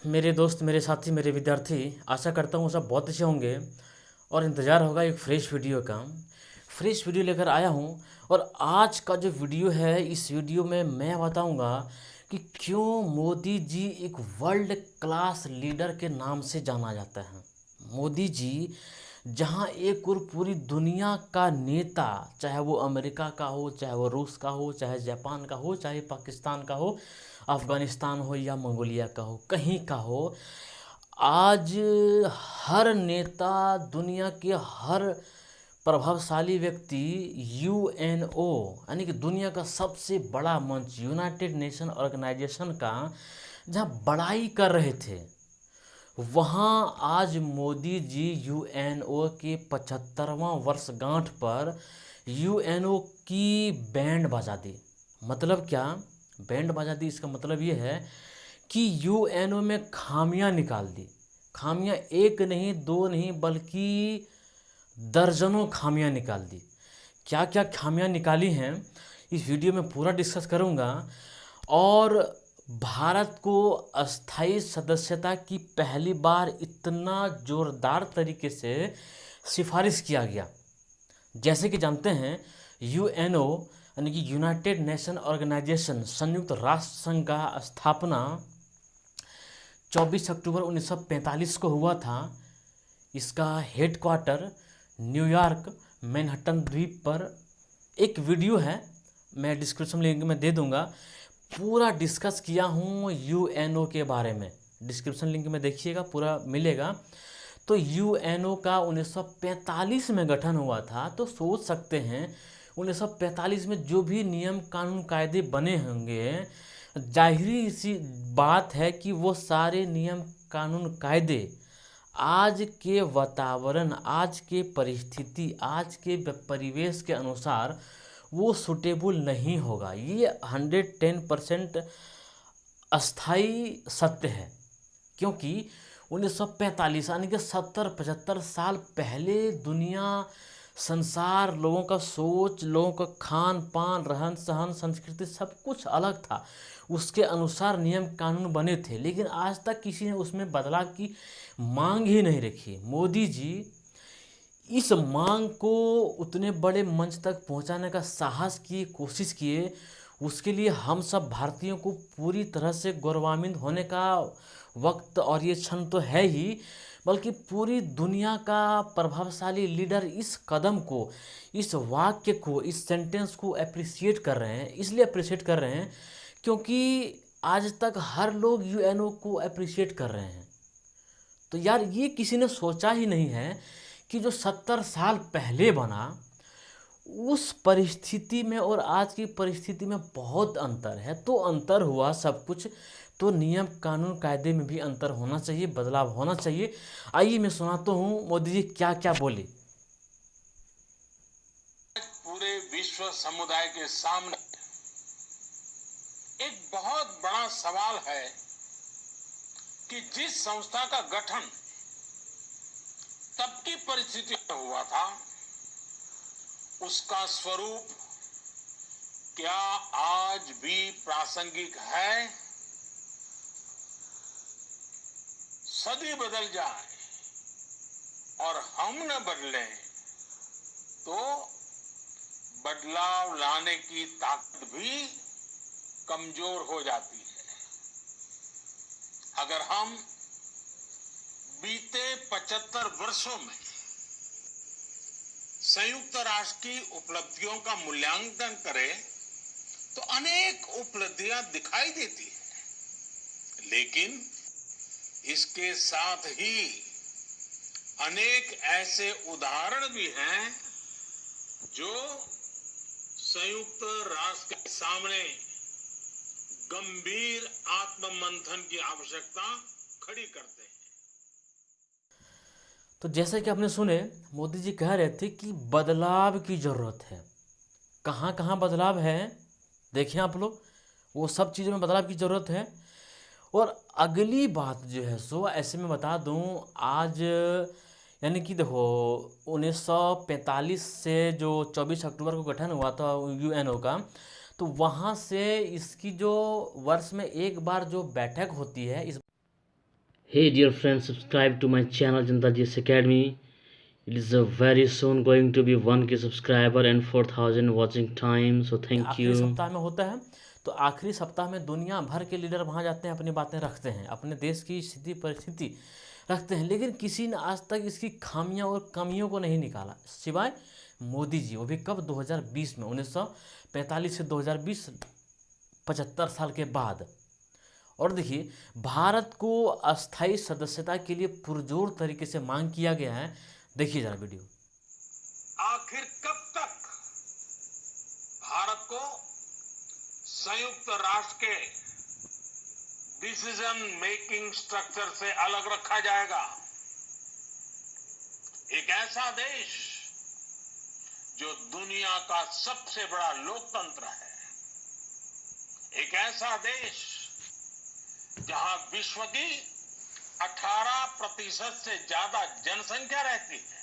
मेरे दोस्त, मेरे साथी, मेरे विद्यार्थी, आशा करता हूँ सब बहुत अच्छे होंगे और इंतज़ार होगा एक फ्रेश वीडियो का। फ्रेश वीडियो लेकर आया हूँ और आज का जो वीडियो है, इस वीडियो में मैं बताऊँगा कि क्यों मोदी जी एक वर्ल्ड क्लास लीडर के नाम से जाना जाता है। मोदी जी जहाँ एक और पूरी दुनिया का नेता, चाहे वो अमेरिका का हो, चाहे वो रूस का हो, चाहे जापान का हो, चाहे पाकिस्तान का हो, अफ़गानिस्तान हो या मंगोलिया का हो, कहीं का हो, आज हर नेता, दुनिया के हर प्रभावशाली व्यक्ति यूएनओ यानी कि दुनिया का सबसे बड़ा मंच यूनाइटेड नेशन ऑर्गेनाइजेशन का जहाँ बड़ाई कर रहे थे, वहाँ आज मोदी जी यूएनओ के 75वां वर्षगांठ पर यूएनओ की बैंड बजा दी। मतलब क्या बैंड बजा दी? इसका मतलब ये है कि यूएनओ में खामियां निकाल दी। खामियां एक नहीं, दो नहीं, बल्कि दर्जनों खामियां निकाल दी। क्या क्या खामियां निकाली हैं इस वीडियो में पूरा डिस्कस करूंगा। और भारत को अस्थाई सदस्यता की पहली बार इतना जोरदार तरीके से सिफारिश किया गया। जैसे कि जानते हैं, यूएनओ यानी कि यूनाइटेड नेशन ऑर्गेनाइजेशन, संयुक्त राष्ट्र संघ का स्थापना 24 अक्टूबर 1945 को हुआ था। इसका हेडक्वार्टर न्यूयॉर्क मैनहट्टन द्वीप पर। एक वीडियो है, मैं डिस्क्रिप्शन लिंक में दे दूंगा। पूरा डिस्कस किया हूँ यूएनओ के बारे में, डिस्क्रिप्शन लिंक में देखिएगा, पूरा मिलेगा। तो यूएनओ का 1945 में गठन हुआ था। तो सोच सकते हैं 1945 में जो भी नियम कानून कायदे बने होंगे, जाहिर सी बात है कि वो सारे नियम कानून कायदे आज के वातावरण, आज के परिस्थिति, आज के परिवेश के अनुसार वो सूटेबल नहीं होगा। ये 110% अस्थाई सत्य है। क्योंकि 1945 यानी कि 70-75 साल पहले दुनिया, संसार, लोगों का सोच, लोगों का खान पान, रहन सहन, संस्कृति सब कुछ अलग था। उसके अनुसार नियम कानून बने थे, लेकिन आज तक किसी ने उसमें बदलाव की मांग ही नहीं रखी। मोदी जी इस मांग को उतने बड़े मंच तक पहुंचाने का साहस किए, कोशिश किए। उसके लिए हम सब भारतीयों को पूरी तरह से गौरवान्वित होने का वक्त और ये क्षण तो है ही, बल्कि पूरी दुनिया का प्रभावशाली लीडर इस कदम को, इस वाक्य को, इस सेंटेंस को अप्रिशिएट कर रहे हैं। इसलिए अप्रिशिएट कर रहे हैं क्योंकि आज तक हर लोग यूएनओ को अप्रिशिएट कर रहे हैं। तो यार, ये किसी ने सोचा ही नहीं है कि जो 70 साल पहले बना, उस परिस्थिति में और आज की परिस्थिति में बहुत अंतर है। तो अंतर हुआ सब कुछ, तो नियम कानून कायदे में भी अंतर होना चाहिए, बदलाव होना चाहिए। आइए मैं सुनाता हूँ मोदी जी क्या क्या बोले। पूरे विश्व समुदाय के सामने एक बहुत बड़ा सवाल है कि जिस संस्था का गठन तब की परिस्थिति में हुआ था, उसका स्वरूप क्या आज भी प्रासंगिक है? सदी बदल जाए और हम न बदलें तो बदलाव लाने की ताकत भी कमजोर हो जाती है। अगर हम बीते 75 वर्षों में संयुक्त राष्ट्र की उपलब्धियों का मूल्यांकन करें तो अनेक उपलब्धियां दिखाई देती हैं, लेकिन इसके साथ ही अनेक ऐसे उदाहरण भी हैं जो संयुक्त राष्ट्र के सामने गंभीर आत्ममंथन की आवश्यकता खड़ी करते हैं। तो जैसे कि आपने सुने, मोदी जी कह रहे थे कि बदलाव की ज़रूरत है। कहाँ कहाँ बदलाव है देखिए आप लोग, वो सब चीज़ों में बदलाव की ज़रूरत है। और अगली बात जो है सो ऐसे में बता दूं, आज यानी कि देखो 1945 से जो 24 अक्टूबर को गठन हुआ था यूएनओ का, तो वहाँ से इसकी जो वर्ष में एक बार जो बैठक होती है, इस Hey dear friends, subscribe to my channel Janata Ji's Academy. It is very soon going to be 1K subscriber and 4,000 watching time. So thank आखिरी you. सप्ताह में होता है। तो आखिरी सप्ताह में दुनिया भर के लीडर वहाँ जाते हैं, अपनी बातें रखते हैं, अपने देश की स्थिति परिस्थिति रखते हैं, लेकिन किसी ने आज तक इसकी खामियां और कमियों को नहीं निकाला सिवाय मोदी जी। वो भी कब? 2020 में। 1945 से 2020, 75 साल के बाद। और देखिए, भारत को अस्थायी सदस्यता के लिए पुरजोर तरीके से मांग किया गया है। देखिए जरा वीडियो। आखिर कब तक भारत को संयुक्त राष्ट्र के डिसीजन मेकिंग स्ट्रक्चर से अलग रखा जाएगा? एक ऐसा देश जो दुनिया का सबसे बड़ा लोकतंत्र है, एक ऐसा देश जहां विश्व की 18% से ज्यादा जनसंख्या रहती है,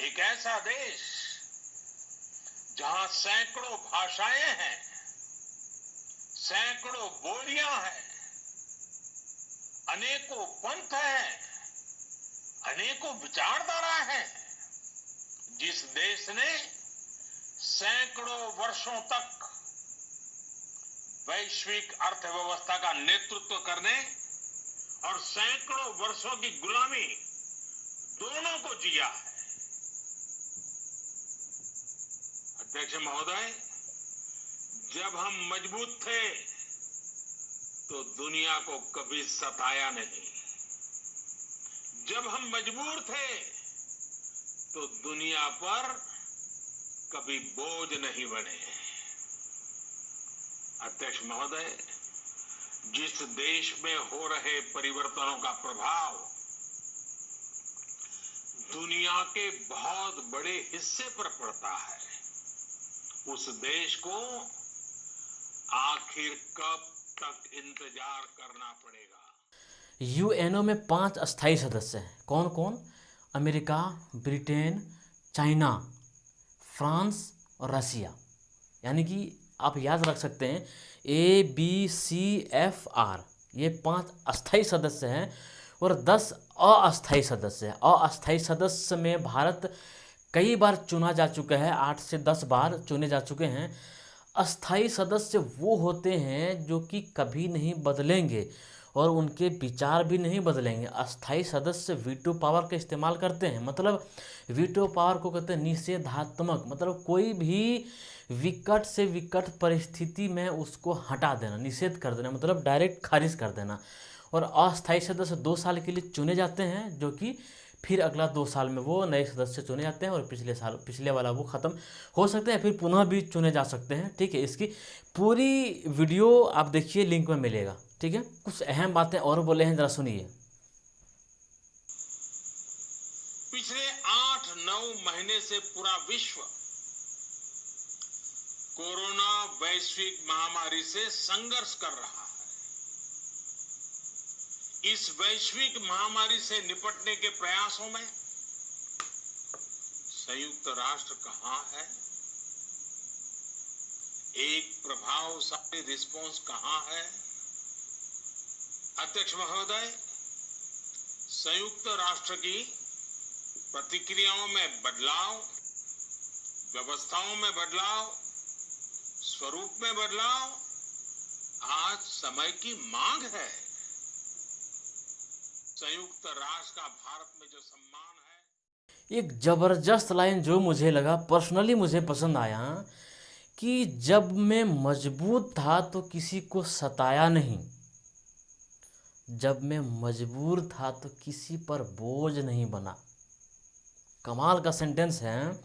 एक ऐसा देश जहां सैकड़ों भाषाएं हैं, सैकड़ों बोलियां हैं, अनेकों पंथ हैं, अनेकों विचारधारा हैं, जिस देश ने सैकड़ों वर्षों तक वैश्विक अर्थव्यवस्था का नेतृत्व करने और सैकड़ों वर्षों की गुलामी दोनों को जिया है। अध्यक्ष महोदय, जब हम मजबूत थे तो दुनिया को कभी सताया नहीं, जब हम मजबूर थे तो दुनिया पर कभी बोझ नहीं बने। अध्यक्ष महोदय, जिस देश में हो रहे परिवर्तनों का प्रभाव दुनिया के बहुत बड़े हिस्से पर पड़ता है, उस देश को आखिर कब तक इंतजार करना पड़ेगा? यूएनओ में 5 अस्थायी सदस्य हैं। कौन कौन? अमेरिका, ब्रिटेन, चाइना, फ्रांस और रसिया। यानी कि आप याद रख सकते हैं ABCFR, ये 5 अस्थायी सदस्य हैं और 10 अस्थायी सदस्य हैं। अस्थायी सदस्य में भारत कई बार चुना जा चुका है, 8 से 10 बार चुने जा चुके हैं। अस्थायी सदस्य वो होते हैं जो कि कभी नहीं बदलेंगे और उनके विचार भी नहीं बदलेंगे। अस्थायी सदस्य वीटो पावर का इस्तेमाल करते हैं। मतलब वीटो पावर को कहते हैं निषेधात्मक, मतलब कोई भी विकट से विकट परिस्थिति में उसको हटा देना, निषेध कर देना, मतलब डायरेक्ट खारिज कर देना। और अस्थायी सदस्य 2 साल के लिए चुने जाते हैं, जो कि फिर अगला 2 साल में वो नए सदस्य चुने जाते हैं और पिछले वाला वो ख़त्म हो सकते हैं, फिर पुनः भी चुने जा सकते हैं। ठीक है, इसकी पूरी वीडियो आप देखिए, लिंक में मिलेगा। ठीक है, कुछ अहम बातें और बोले हैं, जरा सुनिए। पिछले 8-9 महीने से पूरा विश्व कोरोना वैश्विक महामारी से संघर्ष कर रहा है। इस वैश्विक महामारी से निपटने के प्रयासों में संयुक्त राष्ट्र कहां है? एक प्रभावशाली रिस्पॉन्स कहां है? अध्यक्ष महोदय, संयुक्त राष्ट्र की प्रतिक्रियाओं में बदलाव, व्यवस्थाओं में बदलाव, स्वरूप में बदलाव आज समय की मांग है। संयुक्त राष्ट्र का भारत में जो सम्मान है। एक ज़बरदस्त लाइन जो मुझे लगा, पर्सनली मुझे पसंद आया, कि जब मैं मजबूत था तो किसी को सताया नहीं, जब मैं मजबूर था तो किसी पर बोझ नहीं बना। कमाल का सेंटेंस है।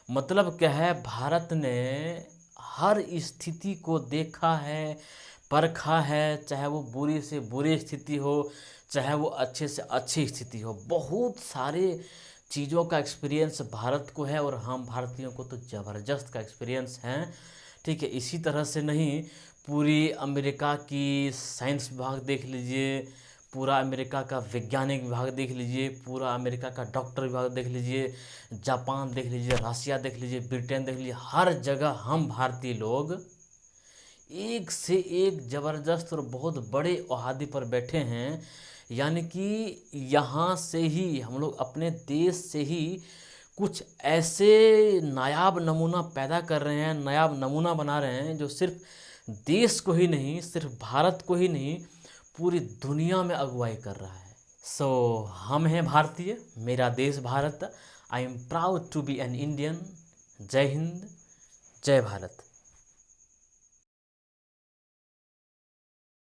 मतलब क्या है? भारत ने हर स्थिति को देखा है, परखा है, चाहे वो बुरी से बुरी स्थिति हो, चाहे वो अच्छे से अच्छी स्थिति हो। बहुत सारे चीज़ों का एक्सपीरियंस भारत को है और हम भारतीयों को तो ज़बरदस्त का एक्सपीरियंस है। ठीक है, इसी तरह से नहीं, पूरी अमेरिका की साइंस विभाग देख लीजिए, पूरा अमेरिका का वैज्ञानिक विभाग देख लीजिए, पूरा अमेरिका का डॉक्टर विभाग देख लीजिए, जापान देख लीजिए, रसिया देख लीजिए, ब्रिटेन देख लीजिए, हर जगह हम भारतीय लोग एक से एक ज़बरदस्त और बहुत बड़े ओहदे पर बैठे हैं। यानी कि यहाँ से ही हम लोग अपने देश से ही कुछ ऐसे नायाब नमूना पैदा कर रहे हैं, नायाब नमूना बना रहे हैं जो सिर्फ देश को ही नहीं, सिर्फ भारत को ही नहीं, पूरी दुनिया में अगुवाई कर रहा है। सो हम हैं भारतीय, मेरा देश Bharat. I am proud to be an Indian. जय हिंद, जय भारत।